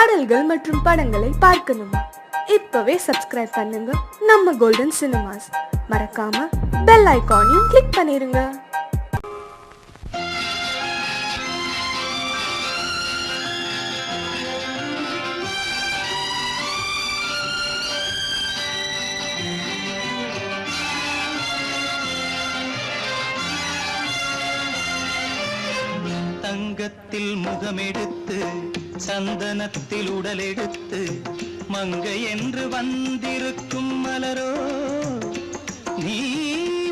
பாடல்கள் மற்றும் படங்களை பார்க்கணுமா? இப்பவே சப்ஸ்கிரைப் பண்ணுங்க நம்ம கோல்டன் சினிமாஸ். மறக்காம பெல் ஐகானையும் கிளிக் பண்ணிருங்க. தங்கத்தில் முகமெடுத்து சந்தனத்தில் உடலெடுத்து மங்கை என்று வந்திருக்கும் மலரோ, நீ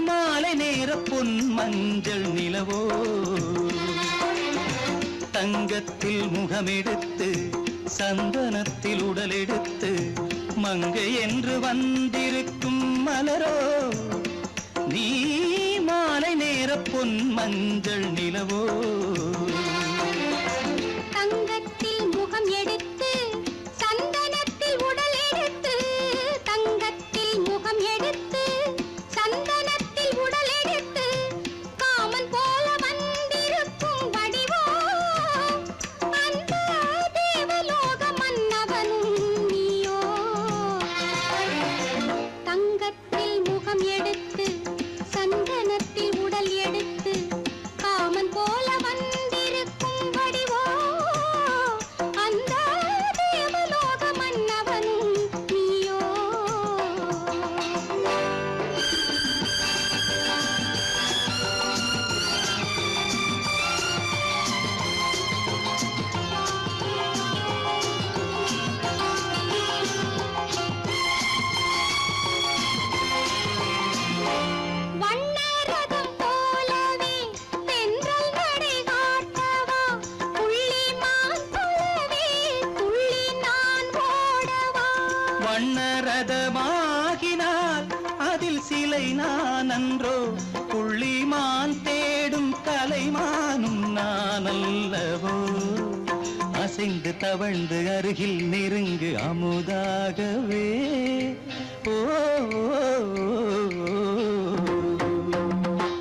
மாலை நேர பொன் மஞ்சள் நிலவோ. தங்கத்தில் முகமெடுத்து சந்தனத்தில் உடலெடுத்து மங்கை என்று வந்திருக்கும் மலரோ, நீ மாலை நேர பொன் மஞ்சள் நிலவோ. தங்கத்தில் முகம் எடுத்து சந்தனத்தில் உடல் எடுத்து, தங்கத்தில் முகம் எடுத்து சந்தனத்தில் உடல் எடுத்து காமன் போல வந்திருக்கும் வடிவோ, அந்த தேவலோக மன்னவனும் நீயோ. தங்கத்தில் முகம் எடுத்து சந்தனத்தில் உடல் எடுத்து காமன் போல வந்திருக்கும் வடிவோ, அந்த தேவலோக மன்னவனும் நீயோ. வண்ணரதம் போலவே தென்றல் நடை காட்டவா, புள்ளிமான் போலவே துள்ளி நான் ஓடவா. வண்ணரதமாகினால் அதில் சிலை நான் அன்றோ, புள்ளிமான் தேடும் கலைமானும் நான் அல்லவோ. அசைந்து தவழ்ந்து அருகில் நெருங்கு அமுதாகவே. ஓ,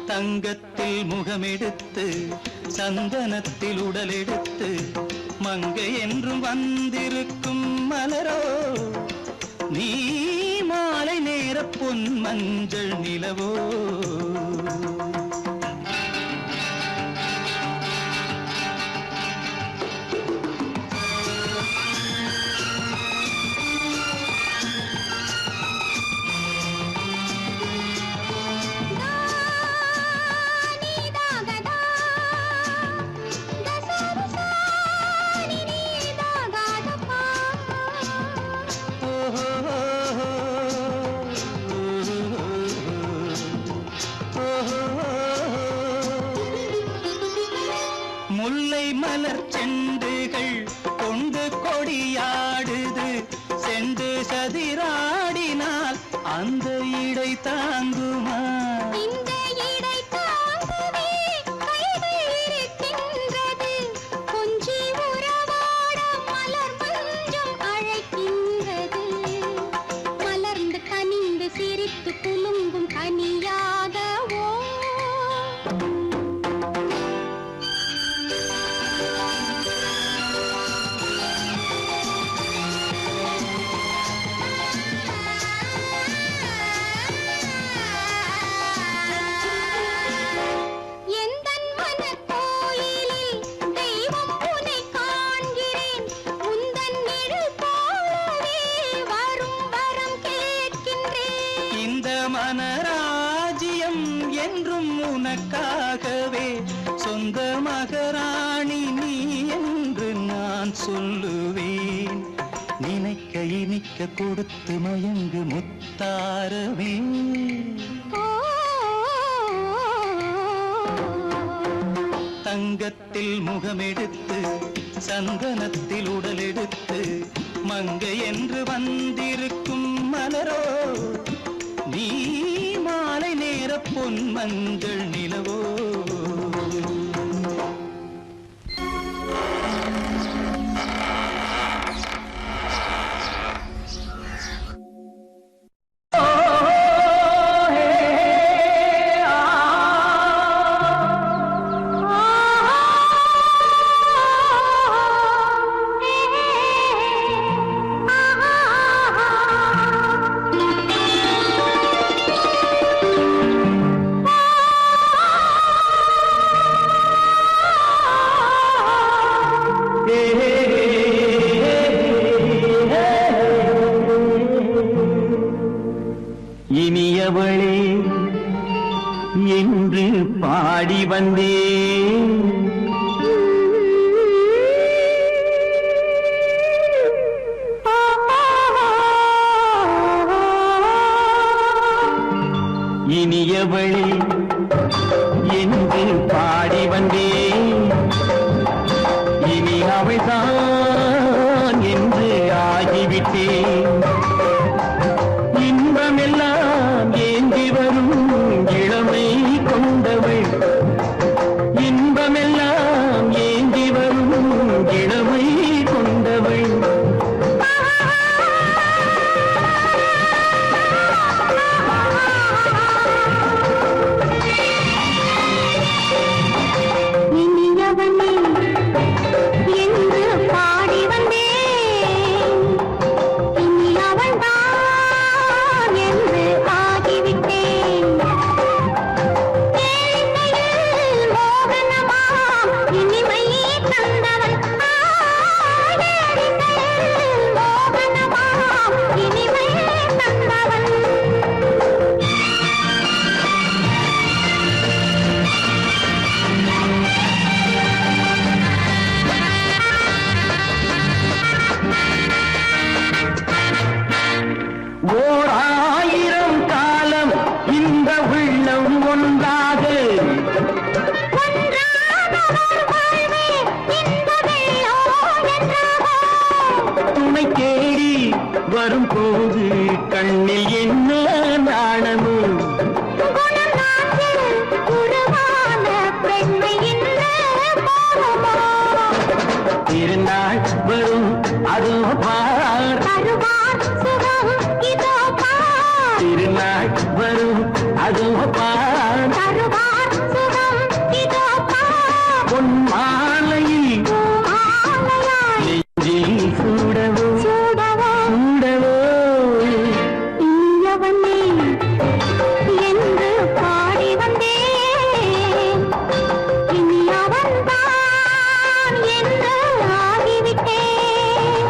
தங்கத்தில் முகமெடுத்து சந்தனத்தில் உடலெடுத்து மங்கை என்றும் வந்திருக்கும் மலரோ, நீ மாலை நேர பொன் மஞ்சள் நிலவோ. முல்லை மலர் செண்டுகள் கொண்டு கொடியாடுது, செண்டு சதிராடினால் அந்த இடை தாங்குமா? இந்த இடை தாங்கவே கைகள் இருக்கின்றது, கொஞ்சி உறவாட மலர் மஞ்சம் அழைக்கின்றது. மலர்ந்து கனிந்து சிரித்து குலுங்கும் கனியாகவோ. எந்தன் மனக்கோயிலில் தெய்வம் உன்னை காண்கிறேன், உந்தன் நிழல் போலவே வரும் வரம் கேட்கின்றேன். இந்த மனராஜ்யம் என்றும் உனக்காகவே, சொந்த மகராணி நீ என்று நான் சொல்லுவேன். நினைக்க இனிக்க கொடுத்து மயங்கு முத்தாரவே. தங்கத்தில் முகமெடுத்து சந்தனத்தில் உடலெடுத்து மங்கை என்று வந்திருக்கும் மலரோ, நீ மாலை நேர பொன் மஞ்சள் நிலவோ. ஆ இனியவளே என்று பாடி வந்தேன். இனியவளே என்று பாடி வந்தேன். இனி அவள்தான் என்று ஆகிவிட்டேன். இன்பமெல்லாம் ஏந்தி வரும் இளமை கொண்டவள். இன்பமெல்லாம் ஏந்தி வரும் இளமை கொண்டவள். இனியவனே என்று பாடி வந்தேன். இனி அவள்தான் என்று ஆகிவிட்டேன். கேளிக்கையில் மோகனமாம் இனிமை தந்தவன். கேளிக்கையில் மோகனமாம் இனிமை தந்தவன். ஓர் ஆயிரம் காலம் இந்த உள்ளம் ஒன்றாக துணை தேடி வரும்போது கண்ணில் என்ன நாணமும். திருநாள் வரும் அதோ பார். திருநாள் வரும் அதோ பார். பொன் மாலையில் நெஞ்சில் சூடவோ சூடவோ. இனியவனே என்று பாடி வந்தேன். இனி அவன்தான் என்று ஆகிவிட்டேன்.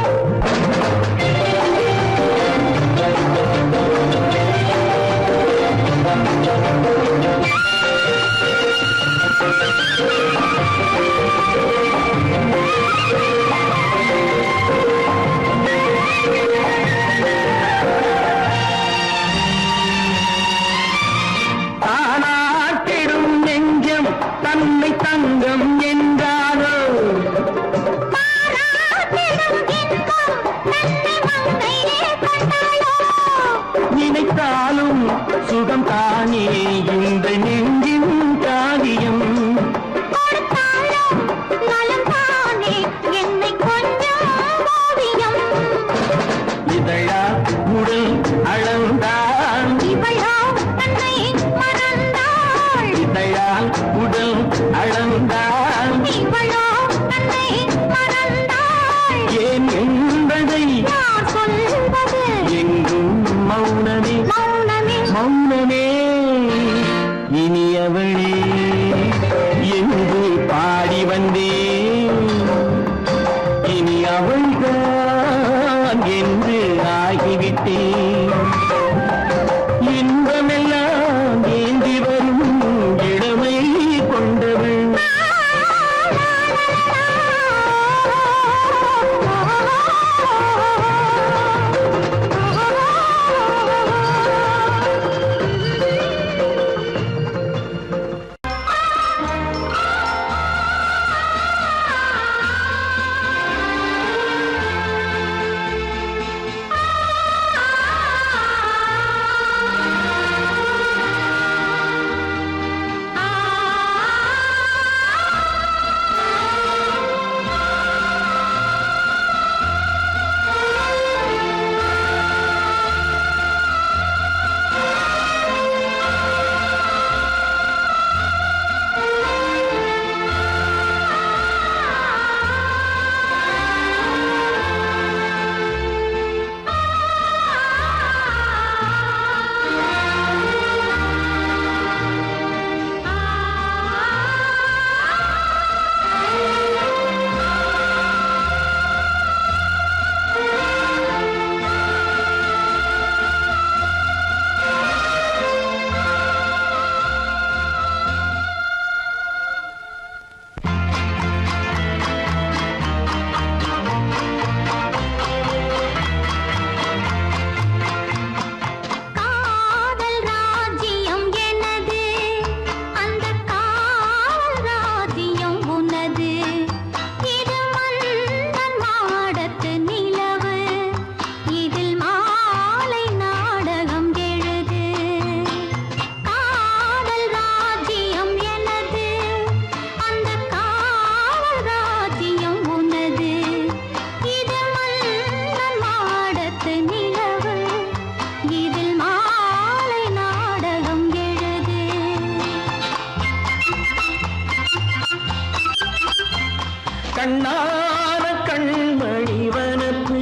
கண்மணி வனப்பு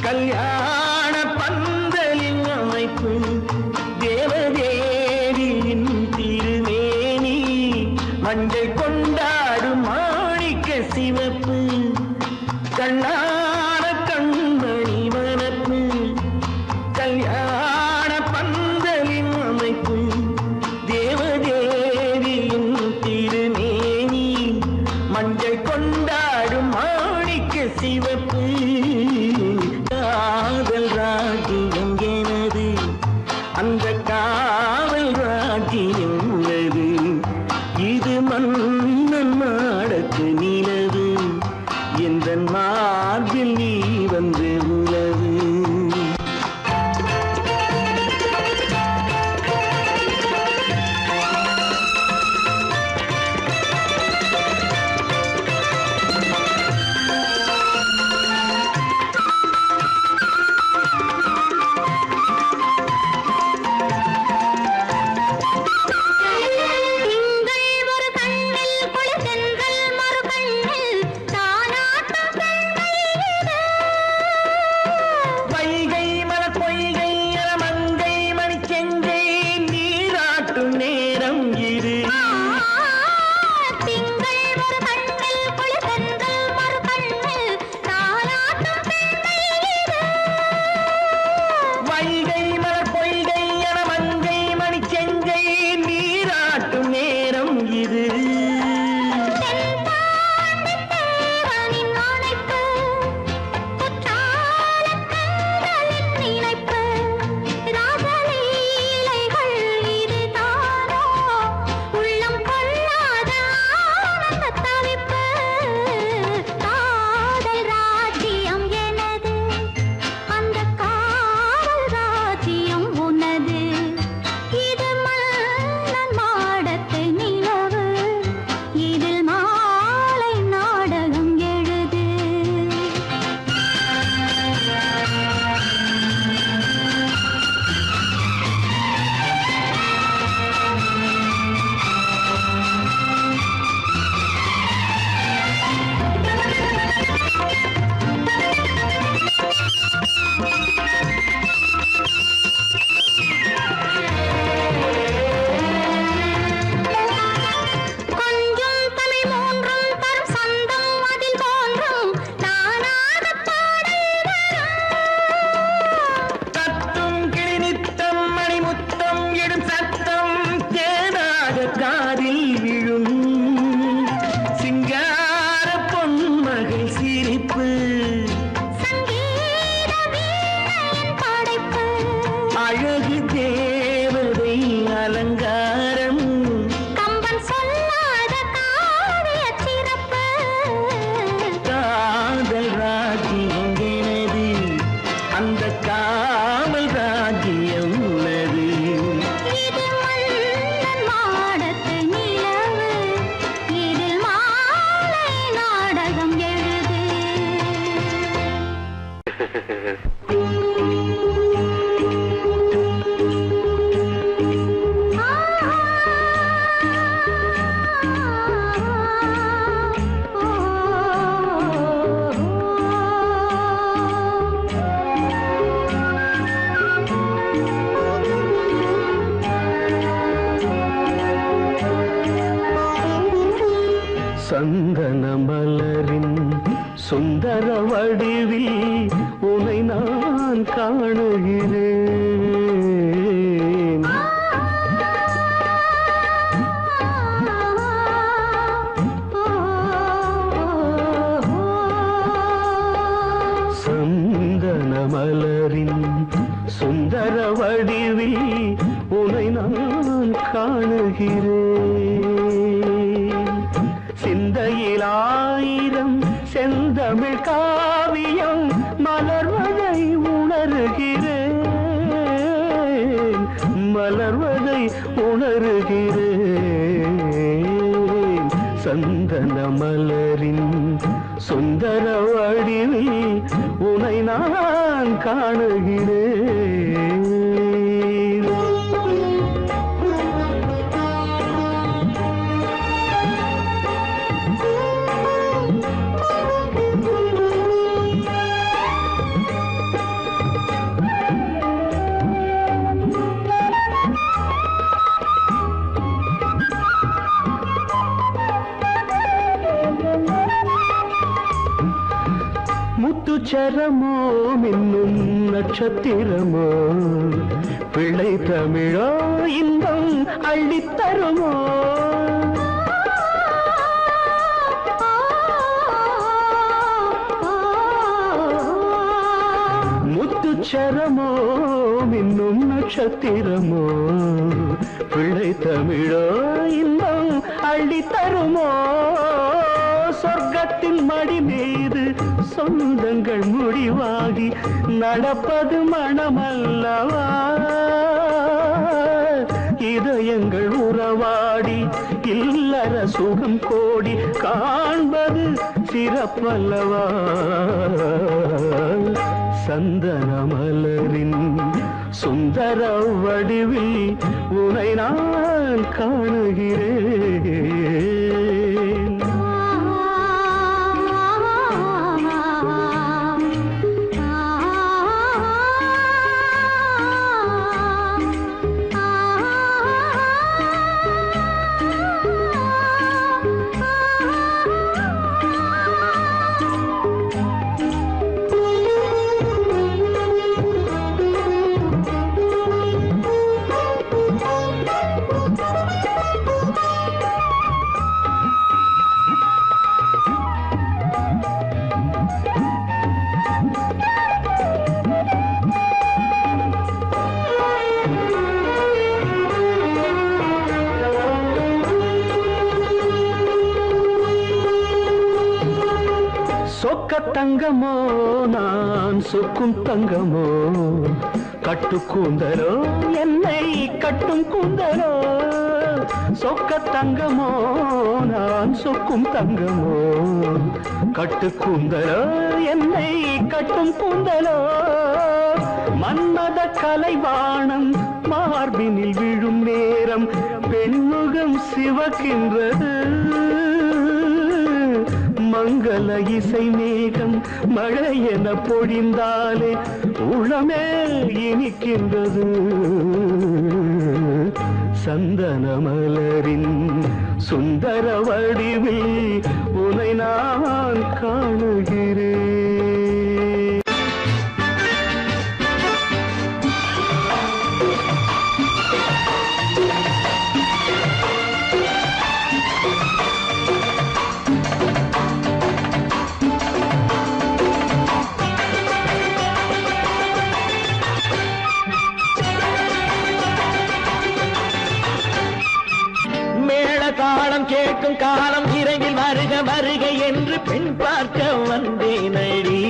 கல்யாண பந்தலின் அமைப்பு தேவதேவியின் திருமேனி மஞ்சள் கொண்டாடும் மாணிக்க சிவப்பு கண்ணான கண்மணி வனப்பு கல்யாண பந்தலின் அமைப்பு தேவதேவியின் திருமேனி மஞ்சள் கொண்டாடும் மாணிக்க சிவப்பு காதல் ராஜ்யம் எனது அந்த காவல் ராஜ்யம் உள்ளது இது மன்னன் மாடத்து நிலவு எந்த மார்பில் நீ வந்து உலவு சந்தன மலரின் சுந்தர வடிவில் உனை நான் காணுகிறேன். சந்தன மலரின் சுந்தர வடிவில் உனை நான் காணுகிறேன். சிந்தையில் ஆயிரம் செந்தமிழ் காவியம் மலர்வதை உணர்கிறேன், மலர்வதை உணர்கிறேன். சந்தன மலரின் சுந்தர வடிவில் உனை நான் காணுகிறேன். முத்துச்சரமோ மின்னும் நட்சத்திரமோ பிள்ளை தமிழோ இன்பம் அள்ளித்தருமோ முத்துச்சரமோ மின்னும் நட்சத்திரமோ பிள்ளை தமிழோ இன்பம் அள்ளித்தருமோ சொர்க்கத்தின் மடி மீது சொந்தங்கள் முடிவாகி நடப்பது மனமல்லவா இதயங்கள் உறவாடி இல்லற சுகம் கோடி காண்பது சிறப்பல்லவா சந்தன மலரின் சுந்தர வடிவில் உனை நான் காணுகிறேன் சொக்க தங்கமோ நான் சொக்கும் தங்கமோ கட்டு கூந்தலோ என்னை கட்டும் கூந்தலோ சொக்க தங்கமோ நான் சொக்கும் தங்கமோ கட்டு கூந்தலோ என்னை கட்டும் கூந்தலோ மன்மத கலைவாணம் மார்பினில் விழும் நேரம் பெண்முகம் சிவக்கின்றது மங்கள இசை மேகம் மழை என பொழிந்தாலே உளமே இனிக்கின்றது சந்தன மலரின் சுந்தர வடிவில் உனை நான் காணுகிறேன் தாளம் கேட்கும் காலம் விரைவில் வருக வருக என்று பெண் பார்க்க வந்தேனடி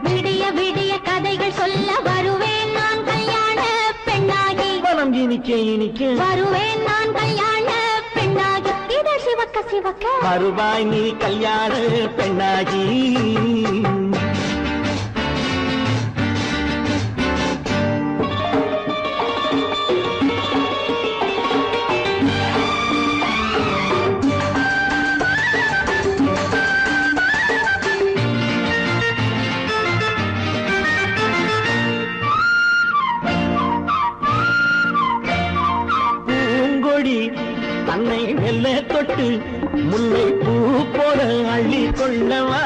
விடிய விடிய கதைகள் சொல்ல வருவேன் நான் கல்யாண பெண்ணாகி மனம் இனிக்க இனிக்க வருவேன் நான் கல்யாண பெண்ணாகி இதழ் சிவக்க சிவக்க வருவாய் நீ கல்யாண பெண்ணாகி தன்னை வெல்ல தொட்டு முல்லை பூ போல அள்ளி கொள்ளவா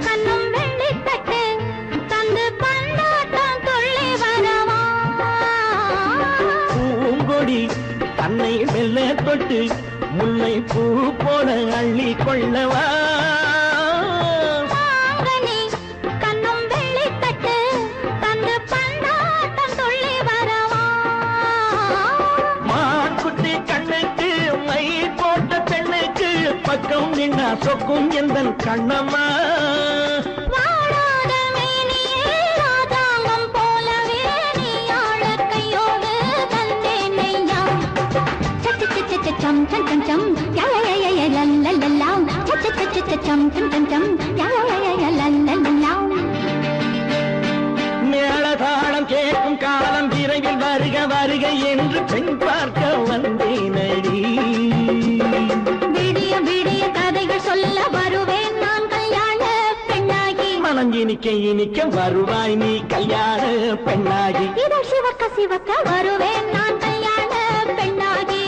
கண்ணும் வெள்ளி தட்டு தந்து பந்தாட்டம் துள்ளி வரவா பூங்கொடி தன்னை வெல்ல தொட்டு முல்லை பூ போல அள்ளி கொள்ளவா பக்கம் நின்னா சொக்கும் எந்தன் கண்ணம்மா வாழாத மேனியே ராஜாங்கம் போலவே நீ ஆழ கையோடு தந்தேன் நெய்யா சச்ச சச்ச சம் சம் சம் சம் யா யா யா யா லல்லல்லா சச்ச சச்ச சம் சம் சம் சம் யா யா யா லல்லல்லா மேளதாளம் கேட்கும் காலம் விரைவில் வருக வருக என்று பெண் பார்க்க வந்தேனடி விடிய விடிய கதைகள் சொல்ல வருவேன் நான் கல்யாண பெண்ணாகி மனம் இனிக்க இனிக்க வருவாய் நீ கல்யாண பெண்ணாகி இதழ் சிவக்க சிவக்க வருவேன் நான் கல்யாண பெண்ணாகி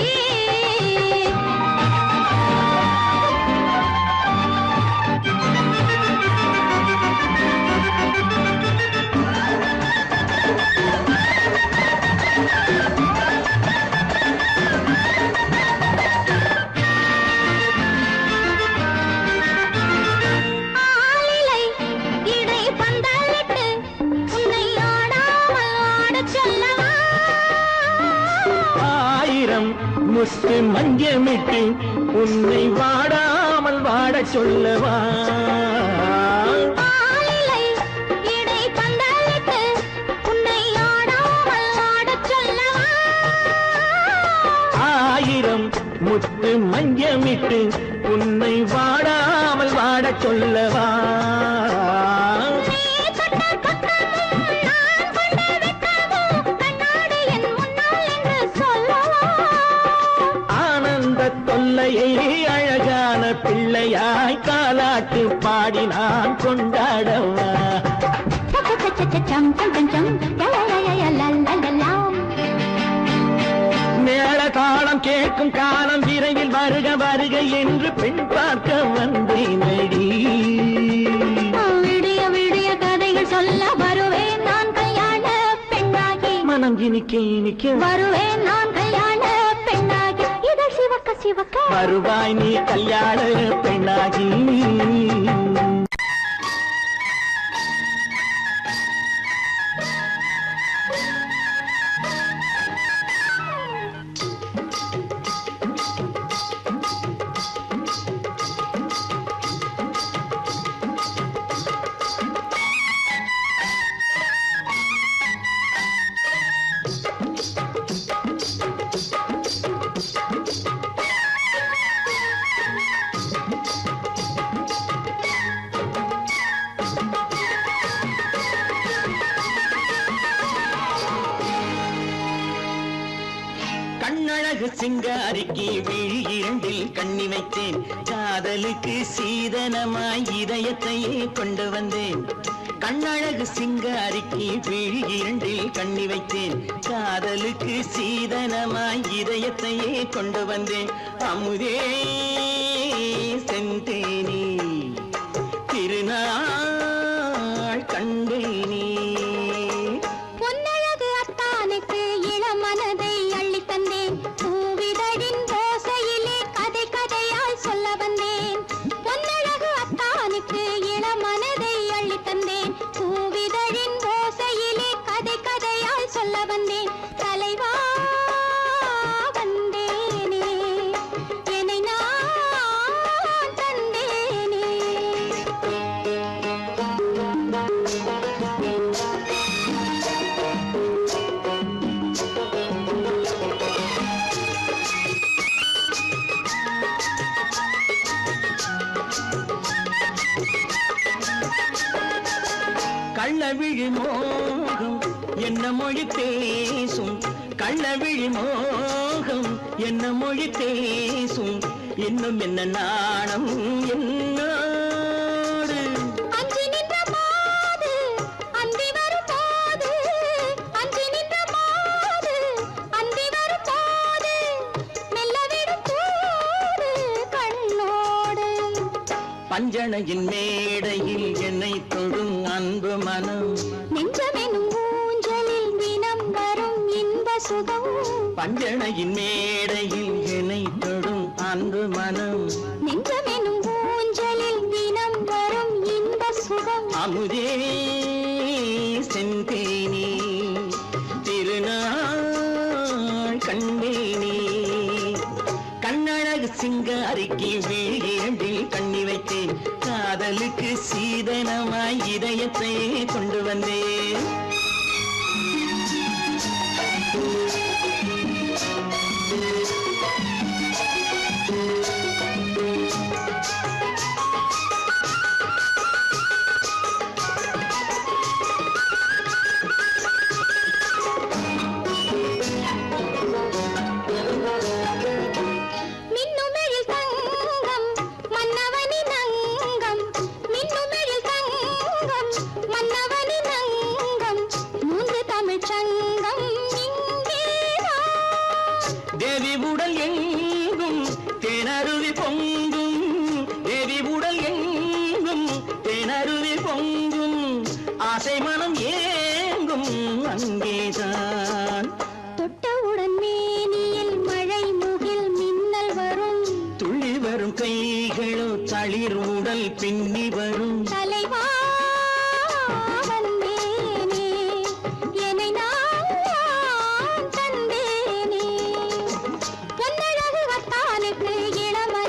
உன்னை வாடாமல் வாடச் சொல்லவா ஆளிலை இடை பந்தலிட்டு உன்னை ஆடாமல் ஆடச் சொல்லவா ஆயிரம் முத்து மஞ்சமிட்டு உன்னை வாடாமல் வாடச் சொல்லவா நீ தொட்ட பக்கமும் நான் கொண்ட வெட்கமும் கண்ணாடி என் முன்னால் என்று சொல்லவா ஆனந்த தொல்லையை அழகான பிள்ளையாய் காலாட்டு பாடி நான் கொண்டாடவா சம் சம் சம் சம் லலலலலலலலலாம் மேள தாளம் கேட்கும் காலம் விரைவில் வருக வருக என்று பெண் பார்க்க வந்தேனடி விடிய விடிய கதைகள் சொல்ல வருவேன் நான் கல்யாண பெண்ணாகி மனம் இனிக்க இனிக்க வருவேன் நான் கல்யாண பெண்ணாகி இதழ் சிவக்க சிவக்க வருவாய் நீ கல்யாண பெண்ணாகி கண்ணழகு சிங்காரிக்கு விழி இரண்டில் கண்ணி வைத்தேன் காதலுக்கு சீதனமாய் இதயத்தையே கொண்டு வந்தேன் கண்ணழகு சிங்காரிக்கு விழி இரண்டில் கண்ணி வைத்தேன் காதலுக்கு சீதனமாய் இதயத்தையே கொண்டு வந்தேன் அமுதே செந்தேனே திருநாள் கண்டேனே பொன்னழகு அத்தானுக்கு இளமனதை அள்ளி தந்தேன் பூவிதழின் ஓசையிலே கதை கதையாய் சொல்ல வந்தேன் பொன்னழகு அத்தானுக்கு இளமனதை அள்ளி தந்தேன் பூவிதழின் ஓசையிலே கதை கதையாய் சொல்ல வந்தேன் தலைவா வந்தேனே என்னை நான் தந்தேனே கள்ளவிழி மோகம் என்ன மொழி பேசும் கள்ளவிழி மோகம் என்ன மொழி பேசும் இன்னும் என்ன நாணம் என்னோடு அஞ்சி நின்ற மாது அந்தி வரும் போது அஞ்சி நின்ற மாது அந்தி வரும் போது மெல்ல விடும் போது கண்ணோடு பஞ்சணையின் மேடையில் என்னை தொடும் அன்பு மனம் நெஞ்சமெனும் ஊஞ்சலில் தினம் வரும் இன்ப சுகம் பஞ்சணையின் மேடையில் என்னை தொடும் அன்பு மனம் நெஞ்சமெனும் ஊஞ்சலில் தினம் வரும் இன்ப சுகம் அமுதே செந்தேனே திருநாள் கண்டேனே கண்ணழகு சிங்காரிக்கு வீழில் கண்ணி வைத்தேன் காதலுக்கு சீதனமாய் இதயத்தை கொண்டு வந்தேன் மின்னுமெழில் தங்கம் மன்னவனின் அங்கம் மின்னுமெழில் தங்கம் மன்னவனின் அங்கம் மூன்று தமிழ்ச் சங்கம் இங்கேதான் தேவி உடல் எங்கும் தேனருவி பொங்கும் தேவி உடல் எங்கும் தேனருவி பொங்கும் ஆசை மனம் ஏங்கும் அங்கேதான் தொட்டவுடன் மேனியில் மழை முகில் மின்னல் வரும் துள்ளி வரும் கைகளோ தளிர் உடல் பின்னி வரும் தலைவா வந்தேனே என்னை நான் தந்தேனே பொன்னழகு வத்தானுக்கு இளமை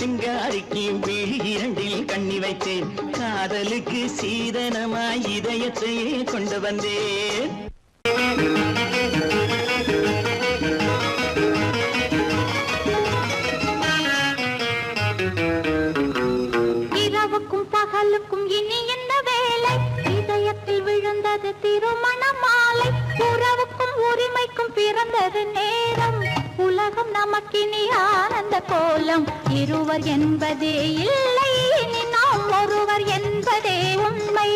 சிங்காரிக்கு விழி இரண்டில் கண்ணி வைத்தேன் காதலுக்கு சீதனமாய் இதயத்தையே கொண்டு வந்தேன் இரவுக்கும் பகலுக்கும் இனி என்ன வேலை இதயத்தில் விழுந்தது திருமண மாலை உறவுக்கும் உரிமைக்கும் பிறந்தது நேரம் உலகம் நமக்கினி ஆனந்த கோலம் இருவர் என்பதே இல்லை இனி நாம் ஒருவர் என்பதே உண்மை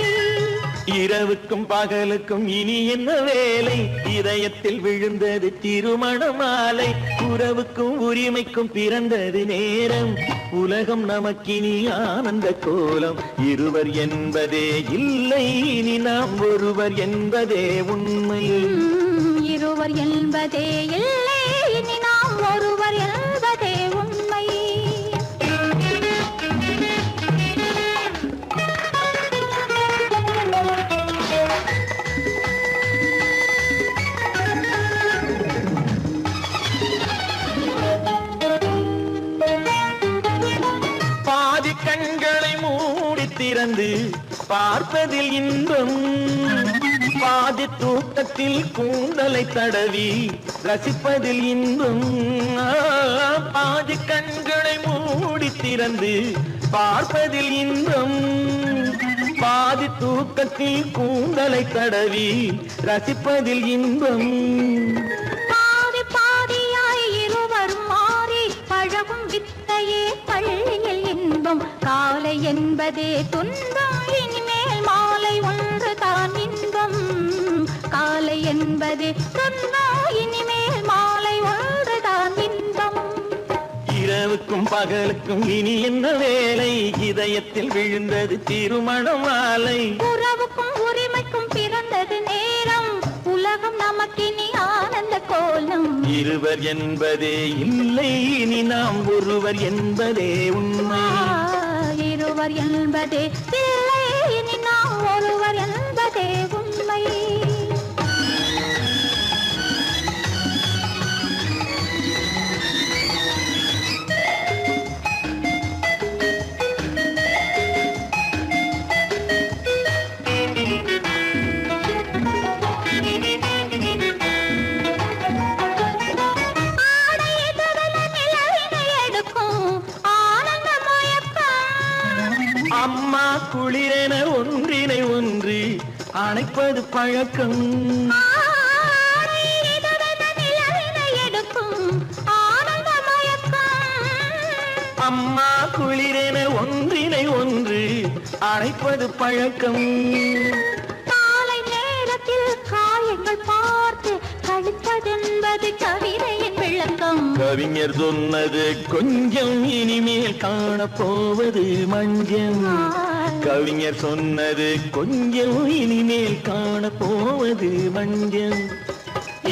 இரவுக்கும் பகலுக்கும் இனி என்ன வேலை இதயத்தில் விழுந்தது திருமண மாலை உறவுக்கும் உரிமைக்கும் பிறந்தது நேரம் உலகம் நமக்கினி ஆனந்த கோலம் இருவர் என்பதே இல்லை இனி நாம் ஒருவர் என்பதே உண்மை இருவர் என்பதே இல்லை இனி நாம் ஒருவர் என்பதே உண்மை பாதி கண்களை மூடி திறந்து பார்ப்பதில் இன்பம் பாதி தூக்கத்தில் கூந்தலை தடவி ரசிப்பதில் இன்பம் பாதி கண்களை மூடி திறந்து பார்ப்பதில் இன்பம் பாதி தூக்கத்தில் கூந்தலை தடவி ரசிப்பதில் இன்பம் பாதி பாதியாய் இருவர் மாறி பழகும் வித்தையே பள்ளியில் இன்பம் காலை என்பதே துன்பம் இனிமேல் மாலை ஒன்று தான் இன்பம் காலை என்பதே துன்பம் இனிமேல் மாலை ஒன்று தான் இன்பம் இரவுக்கும் பகலுக்கும் இனி என்ன வேலை இதயத்தில் விழுந்தது திருமண மாலை உறவுக்கும் உரிமைக்கும் பிறந்தது நேரம் உலகம் நமக்கினி ஆனந்த கோலம் இருவர் என்பதே இல்லை இனி நாம் ஒருவர் என்பதே உண்மை இருவர் என்பதே இல்லை இனி நாம் ஒருவர் என்பதே உண்மை அம்மா குளிரென ஒன்றினை ஒன்று அணைப்பது பழக்கம் அம்மா குளிரென ஒன்றினை ஒன்று அணைப்பது பழக்கம் காலை நேரத்தில் காயங்கள் பார்த்து கழிப்பதென்பது கவிதையின் விளக்கம் கவிஞர் சொன்னது கொஞ்சம் இனிமேல் காணப்போவது மஞ்சள் கவிஞர் சொன்னது கொஞ்சம் இனிமேல் காணப்போவது மஞ்சள்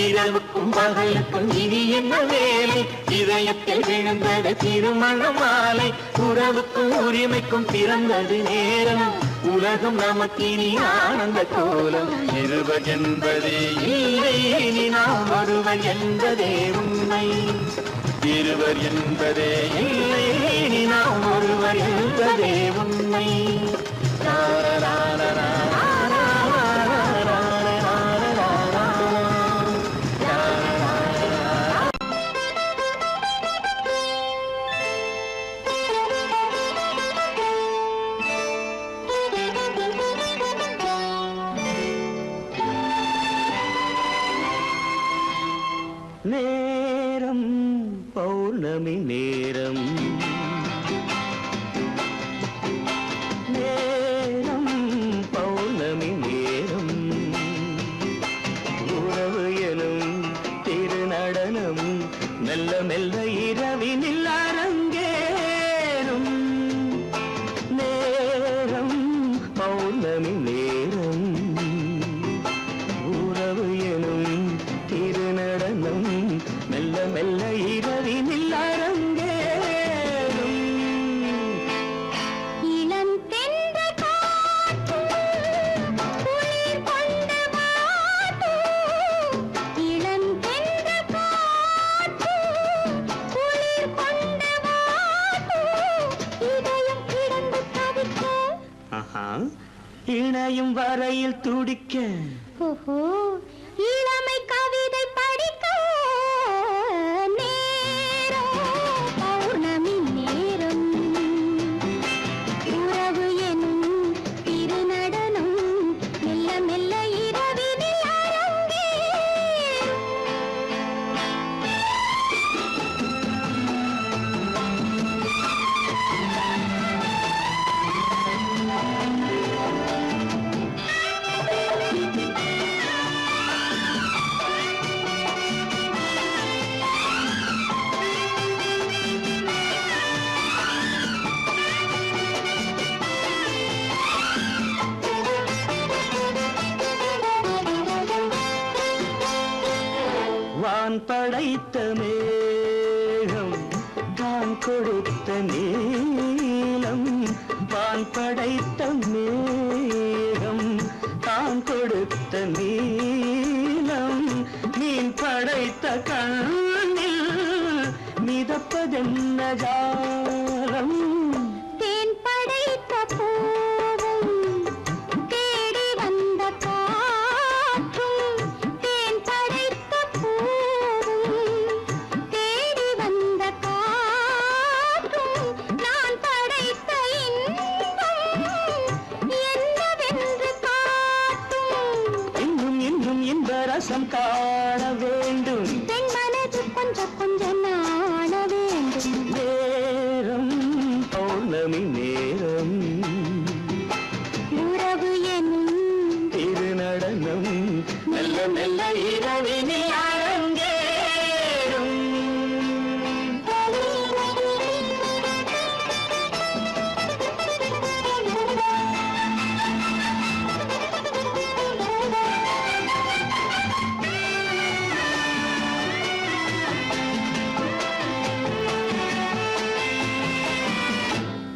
இரவுக்கும் பகலுக்கும் இனி என்ன வேலை இதயத்தில் விழுந்தது திருமண மாலை உறவுக்கும் உரிமைக்கும் பிறந்தது நேரம் உலகம் நமக்கினி ஆனந்த கோலம் இருவர் என்பதே இல்லை இனி நாம் ஒருவர் என்பதே உண்மை இருவர் என்பதே இல்லை இனி நாம் ஒருவர் என்பதே உண்மை நேரம் பௌர்ணமி நேரம் நேரம் பௌர்ணமி நேரம் உறவு எனும் திருநடனம் மெல்ல மெல்ல இரவினில் அரங்கேறும் நேரம் பௌர்ணமி நேரம் உறவு எனும் திருநடனம் மெல்ல மெல்ல இரவினில் அரங்கேறும் இளம் தென்றல் காற்று குளிர் கொண்ட வாட்டு இளம் தென்றல் காற்று குளிர் கொண்ட வாட்டு இணையும் வரையில் துடிக்க ஓஹோ இளமை கவிதை படிக்க நேரம் பௌர்ணமி நேரம் உறவு எனும் திருநடனம் மெல்ல மெல்ல இரவினில் அரங்கேறும். வான் படைத்த மேகம் தான் கொடுத்த நீலம் வான் படைத்த மேகம் தான் கொடுத்த நீலம் மீன் படைத்த கண்ணில் மிதப்பதென்ன ஜாலம் தேன் படைத்த பூவும் தேடி வந்த காற்றும் தேன் படைத்த பூவும் தேடி வந்த காற்றும் நான் படைத்த இன்பம் என்னவென்று காட்டும். இன்னும் இன்னும் இன்ப ரசம் காண வேண்டும் பெண் மனது கொஞ்சம் கொஞ்சம் நாண வேண்டும். நேரம் பௌர்ணமி நேரம் உறவு எனும் திருநடனம் மெல்ல மெல்ல இரவினில் அரங்கேறும்.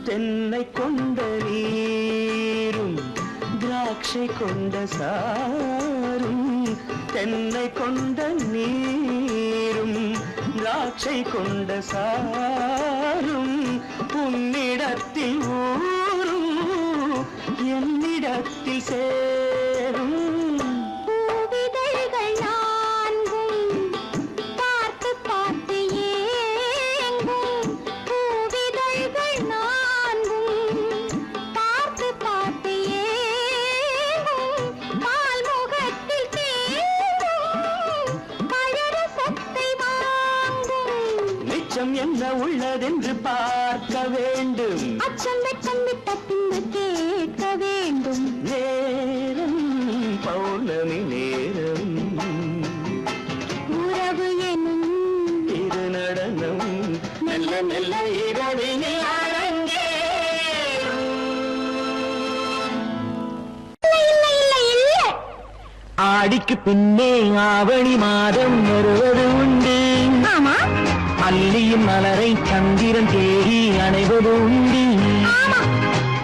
தென்னை கொண்ட நீரும் திராட்சை கொண்ட சாரும் தென்னை கொண்ட நீரும் திராட்சை கொண்ட சாரும் உன்னிடத்தில் ஊரும் என்னிடத்தில் சேரும் பூவிதழ்கள் நான்கும் பார்த்து பார்த்து ஏங்கும். பூவிதழ்கள் நான்கும் பார்த்து பார்த்து ஏங்கும். பால்முகத்தில் தேங்கும் பழரசத்தை வாங்கும். மிச்சம் என்ன உள்ளதென்று பார்க்க வேண்டும் அச்சம் வெச்சம் விட்ட பின்பு கேட்க வேண்டும். நேரம் பௌர்ணமி நேரம் உறவு எனும் திருநடனம் மெல்ல மெல்ல இரவினில் அரங்கேறும். இல்லை இல்லை இல்லை. ஆடிக்கு பின்னே ஆவணி மாதம் வருவது உண்டு ஆமா அல்லியின் மலரை சந்திரன் தேடி அணைவது உண்டு ஆமா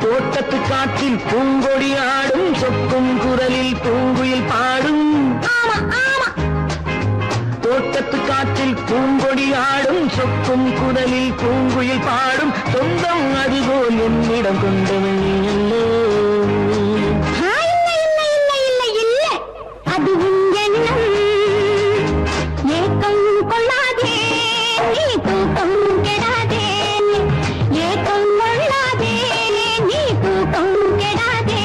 தோட்டத்து காற்றில் பூங்கொடி ஆடும் சொக்கும் குரலில் பூங்குயில் பாடும் ஆமா ஆமா தோட்டத்து காற்றில் பூங்கொடி ஆடும் சொக்கும் குரலில் பூங்குயில் பாடும் சொந்தம் அதுபோல் என்னிடம் கொண்டவள் நீ அல்லோ இல்லை இல்லை இல்லை இல்லை இல்லை. அதுவும் எண்ணம் ஏக்கம் கொள்ளாதே நீ தூக்கம் கெடாதே ஏக்கம் கொள்ளாதே நீ தூக்கம் கெடாதே.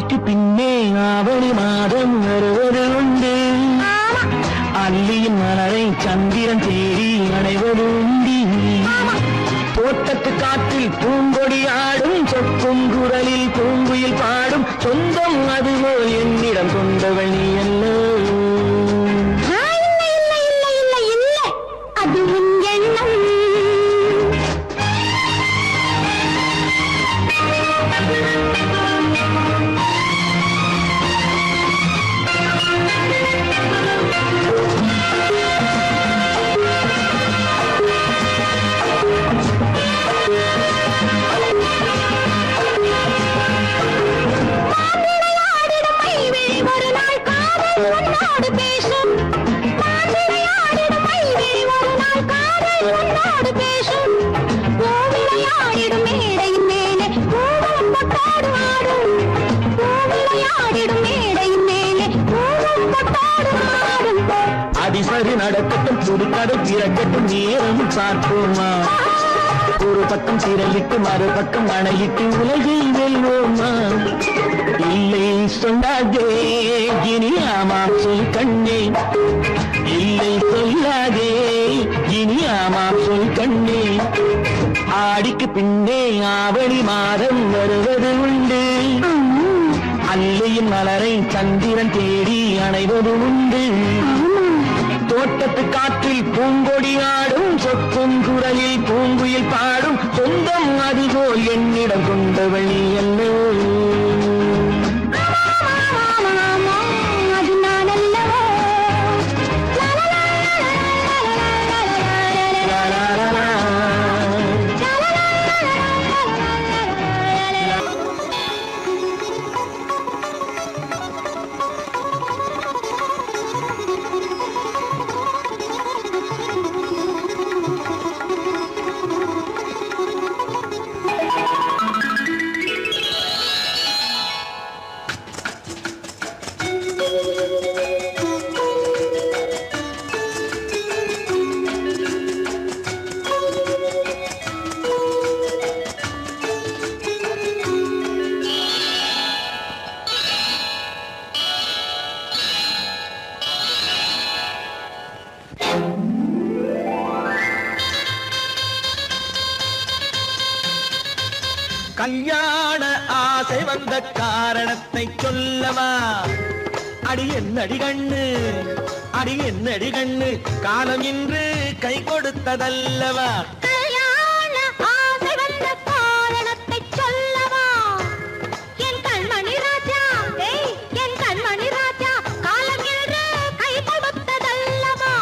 ஆடிக்கு பின்னே ஆவணி மாதம் வருவது உண்டு அல்லியின் மலரை சந்திரன் தேடி அடைவது உண்டி தோட்டத்து காற்றில் பூங்கொடி ஆடும் சொக்கும் குரலில் பூங்குயில் பாடும் சொந்தம் அதுவோ என்னிடம் கொண்டவள் நீ அல்ல அது உன் எண்ணம் அதிசரி நடக்கட்டும் புதுக்கதை பிறக்கட்டும் நேரம் பார்ப்போமா ஒரு பக்கம் சிறையிட்டு மறுபக்கம் அணையிட்டு உலகை வெல்வோமா இல்லை சொல்லாதே இனி ஆமா சொல் கண்ணே இல்லை சொல்லாதே இனி ஆமா சொல் கண்ணே ஆடிக்கு பின்னே ஆவணி மாதம் வருவது உண்டு அல்லையின் மலரை சந்திரன் தேடி அணைவது உண்டு தோட்டத்து காற்றில் பூங்கொடி ஆடும் சொக்கும் குரலில் பூங்குயில் பாடும் சொந்தம் அதுபோல் என்னிடம் கொண்டவள் நீ அல்ல கல்யாண ஆசை வந்த காரணத்தை சொல்லவா அடி என்னடி கண்ணு அடி என்னடி கண்ணு காலம் இன்று கை கொடுத்ததல்லவா கல்யாண ஆசை வந்த காரணத்தை சொல்லவா என் கண்மணி ராஜா என் கண்மணி ராஜா காலம் இன்று கை கொடுத்ததல்லவா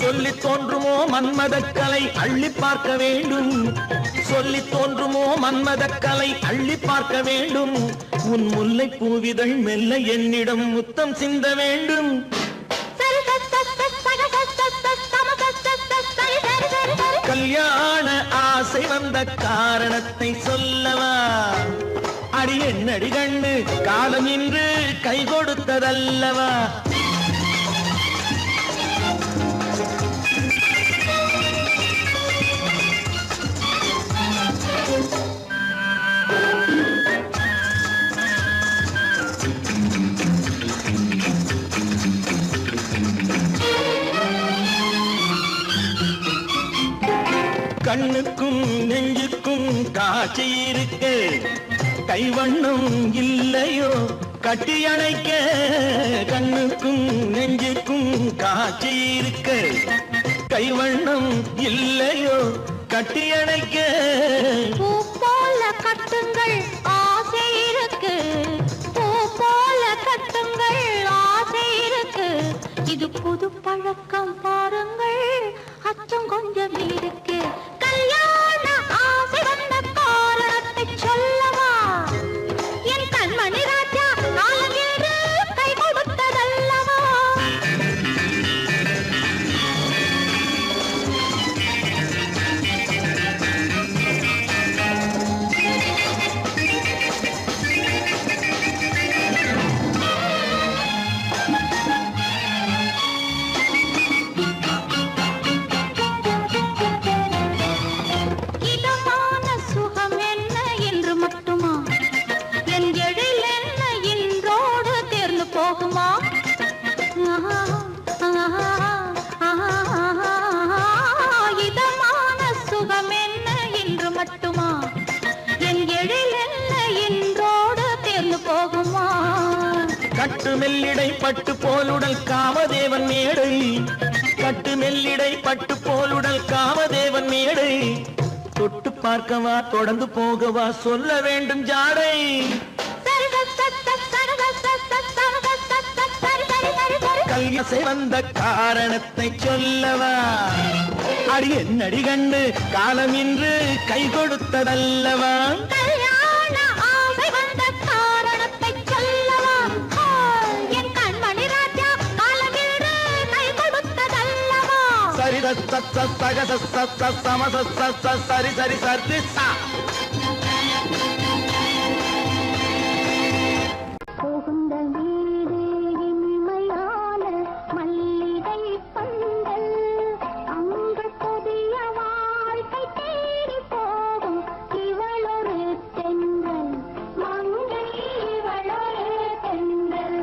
சொல்லி தோன்றுமோ மன்மதக்கலை அள்ளி பார்க்க வேண்டும் சொல்லி தோன்றுமோ மன்மதக்கலை அள்ளி பார்க்க வேண்டும் உன் முல்லை பூவிதழ் மெல்ல என்னிடம் முத்தம் சிந்த வேண்டும் கல்யாண ஆசை வந்த காரணத்தை சொல்லவா அடி என்னடி கண்ணு காலம் இன்று கை கொடுத்ததல்லவா கண்ணுக்கும் நெஞ்சுக்கும் காட்சி இருக்கு கைவண்ணம் இல்லையோ கட்டி அணைக்க கண்ணுக்கும் நெஞ்சுக்கும் காட்சி இருக்கு கைவண்ணம் இல்லையோ கட்டி அணைக்க பூ போல கட்டுங்கள் ஆசை இருக்கு பூ போல கட்டுங்கள் ஆசை இது புது பழக்கம் பாருங்கள், அச்சம் கொஞ்சம் இருக்கு. கல்யாண ஆசை வந்த காரணத்தை சொல்லவா? என் கண்மணி ராஜா நாளங்கேறு கை கொடுத்ததல்லவா? கட்டு மெல்லிடை பட்டு போலுடல் காமதேவன் மேடை, கட்டு மெல்லிடை பட்டு போலுடல் காமதேவன் மேடை. தொட்டு பார்க்கவா தொடர்ந்து போகவா சொல்ல வேண்டும் ஜாடை. கல்யாசை வந்த காரணத்தை சொல்லவா? அடி என்னடி கண்டு காலம் இன்று கை கொடுத்ததல்லவா? சரி சரி சரி புகுந்த வீடு இனிமையான மல்லிகை பந்தல், அங்கு புதிய வாழ்க்கை தேடி போகும் இவளொரு தென்றல், மங்கை இவளொரு தென்றல்.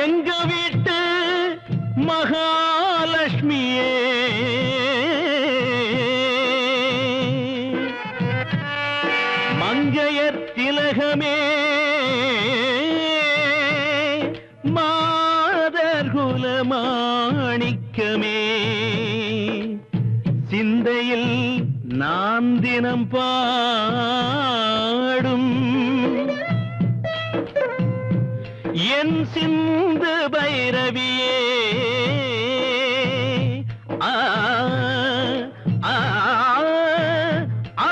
எங்க வீட்டு மகாலட்சுமியே, மங்கையர் திலகமே, மாதர்குல மாணிக்கமே, சிந்தையில் நான் தினம் பாடும் என் சிந்து பைரவியே. ஆ ஆ ஆ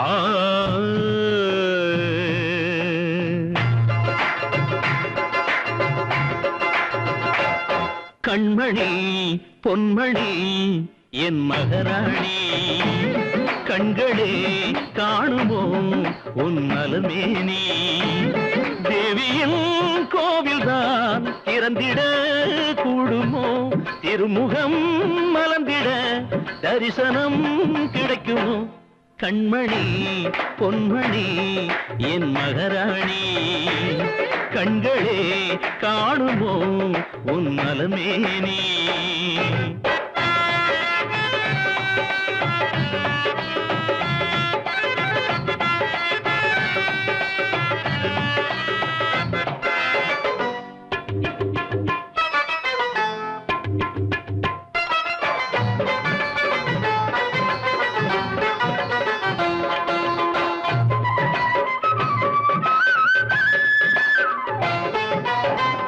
ஆ கண்மணி பொன்மணி என் மகராணி கண்களே காணுமோ உன் நலமேனி தேவியின் கோவில்தான் திறந்திட கூடுமோ திருமுகம் மலர்ந்திட தரிசனம் கிடைக்குமோ கண்மணி பொன்மணி என் மகராணி கண்களே காணுமோ உன் நலமேனி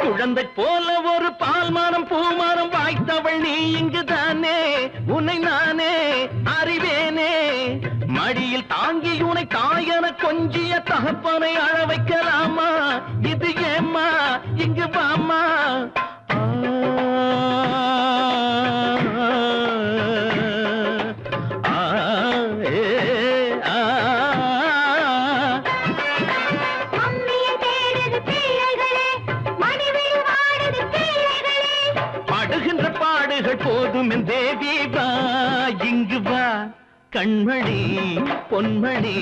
குழந்தை போல ஒரு பால்மானம் பூமானம் வாய்த்தவள் நீ இங்குதானே உன்னை நானே அறிவேனே மடியில் தாங்கி உனை தாயன கொஞ்சிய தகப்பனை அழ வைக்கலாமா இது ஏம்மா இங்கு வாமா போதும் தேவி வா இங்கு வா கண்மணி பொன்மணி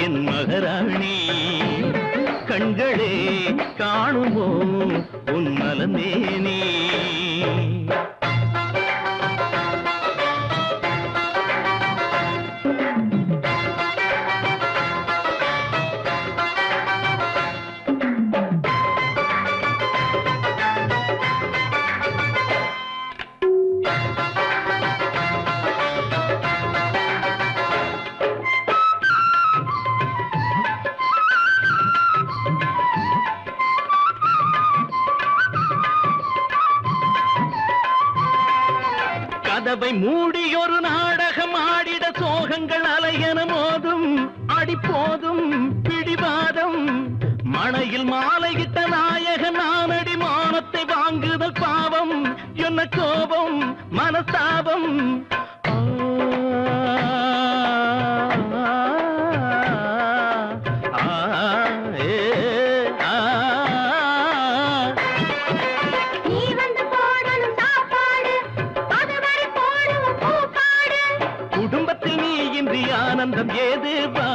என் மகராணி கண்களே காணுமோ உன் நலமேனி கதவை மூடி ஒரு நாடகம் ஆடிட சோகங்கள் அலையன மோதும் அடிப்போதும் பிடிவாதம் மணையில் மாலையிட்ட நாயக நானடி மானத்தை வாங்குதல் பாவம் என்ன கோபம் மனஸ்தாபம் ஆனந்தம் ஏது வா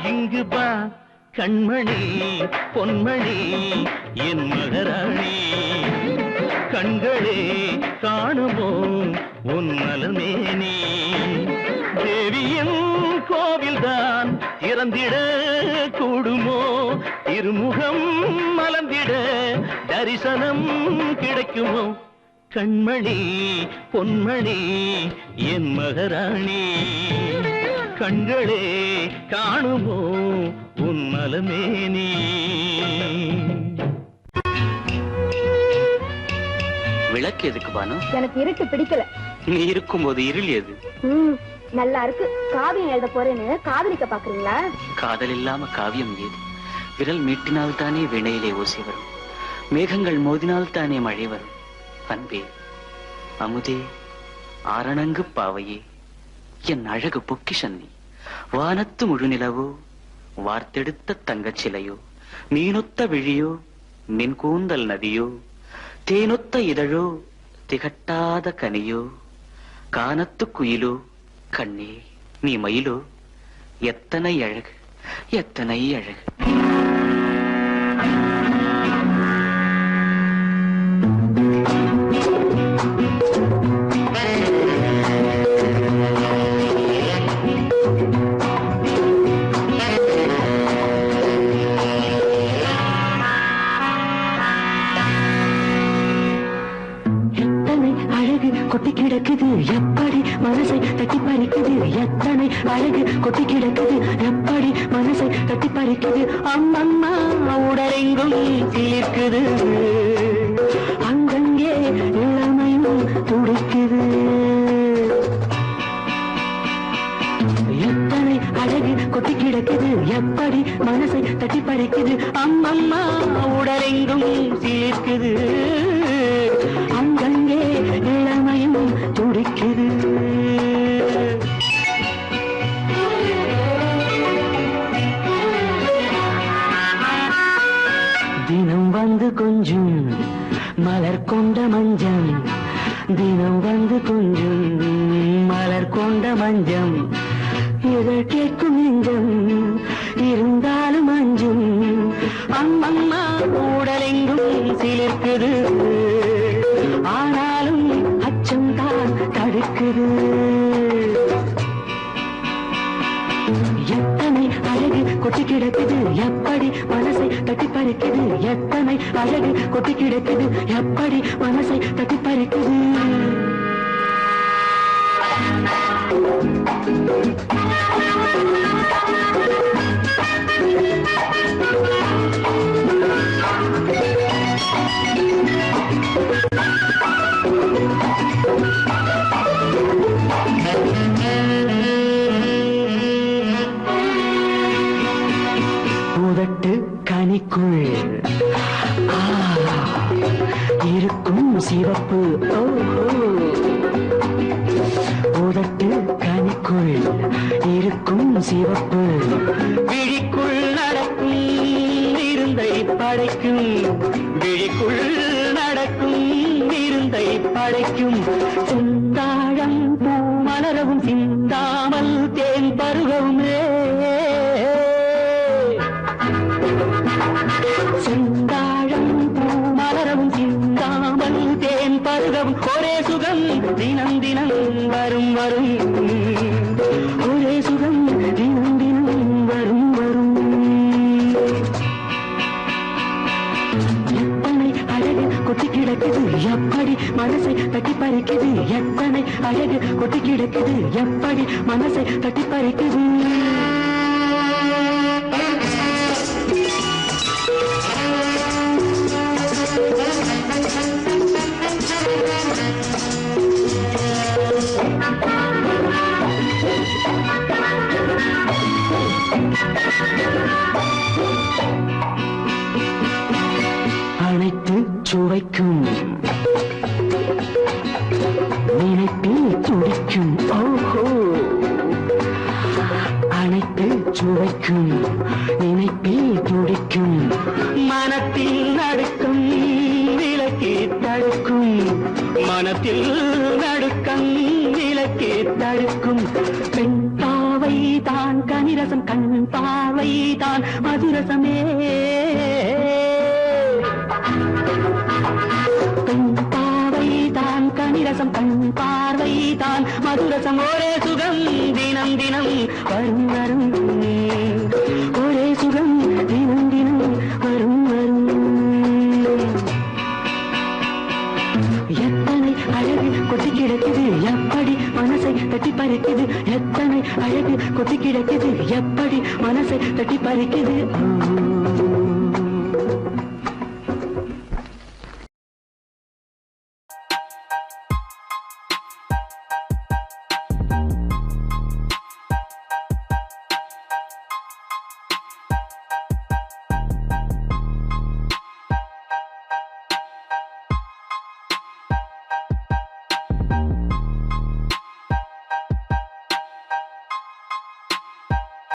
இங்கு வா கண்மணி பொன்மணி என் மகராணி கண்களே காணுமோ உன் நலமேனி தேவியின் கோவில்தான் திறந்திட கூடுமோ திருமுகம் மலர்ந்திட தரிசனம் கிடைக்குமோ கண்மணி பொன்மணி என் மகராணி கண்களே காணுமோ உன் நலமேனி விளக்கு எதுக்கு பானு? எனக்கு இருட்டு பிடிக்கல. நீ இருக்கும்போது இருள் எது? நல்லா இருக்கு. காவியம் எழுத போறேன்னு காதலிக்க பாக்குறீங்களா? காதல் இல்லாம காவியம் ஏது? விரல் மீட்டினால் தானே வினையிலே ஓசை வரும், மேகங்கள் மோதினால் தானே மழை வரும். அன்பே அமுதே ஆரணங்கு பாவையே என் அழகு பொக்கிஷன்னி வானத்து முழுநிலவோ வார்த்தெடுத்த தங்கச் சிலையோ மீனொத்த விழியோ நின் கூந்தல் நதியோ தேனொத்த இதழோ திகட்டாத கனியோ கானத்து குயிலோ கண்ணே நீ மயிலோ எத்தனை அழகு எத்தனை அழகு. கொட்டி கிடக்குது எப்படி மனசை தட்டி பறிக்குது, எத்தனை அழகு கொட்டி கிடக்குது எப்படி மனசை தட்டி பறிக்குது. அம்மம்மா உடலெங்கும் சிலிர்க்குது, அங்கங்கே இளமையும் துடிக்குது. எத்தனை அழகு கொட்டி கிடக்குது எப்படி மனசை தட்டி பறிக்குது. அம்மம்மா உடலெங்கும் சிலிர்க்குது, அங்கங்கே இளமையும் துடிக்குது. மலர் கொண்ட மஞ்சம் இதழ் கேட்கும் நெஞ்சம் இருந்தாலும் அஞ்சும் அம்மம்மா உடலெங்கும் சிலிர்க்குது ஆனாலும் அச்சம் தான் தடுக்குது எத்தனை அழகு கொட்டி கிடக்குது எப்படி மனசை தட்டி பறிக்குது எத்தனை அழகு கொட்டி கிடக்குது எப்படி மனசை தட்டி பறிக்குது கனிக்குள் இருக்கும் சிவப்பு உதட்டு கனிக்குள் இருக்கும் சிவப்பு விழிக்குள் நடக்கும் இருந்தை படைக்கும் விழிக்குள் நடக்கும் இருந்தை படைக்கும் சிந்தாழம் பூ மலரவும் சிந்தாமல் தேன் பருகவுமே செந்தாழம் பூ மலரவும் சிந்தாமல் தேன் பருகவும் ஒரே சுகம் தினம் தினம் வரும் வரும் ஒரே சுகம் தினம் தினம் வரும் வரும் எத்தனை அழகு கொட்டி கிடக்குது எப்படி மனசை தட்டி பறிக்குது எத்தனை அழகு கொட்டி கிடக்குது எப்படி மனசை தட்டி பறிக்குது அனைத்து சுவைக்கும் நினைப்பில் துடிக்கும் ஓஹோ அனைத்து சுவைக்கும் நினைப்பில் துடிக்கும் மனத்தில் நடுக்கும் விலக்கி தடுக்கும் மனத்தில் நடுக்கம் விலக்கி தடுக்கும் பெண் பாவை தான் கனிரசம் கண் பாவை தான் மதுரசமே பெண் பாவை தான் கனிரசம் கண் பார்வை தான் மதுரசம் ஒரே சுகம் தினம் தினம் வரும் வரும் ஒரே சுகம் தினம் தினம் வரும் வரும் எத்தனை அழகு கொட்டி கிடக்குது எப்படி மனசை தட்டி பறிக்குது எத்தனை அழகு கொட்டி கிடக்குது எப்படி மனசை தட்டி பறிக்குது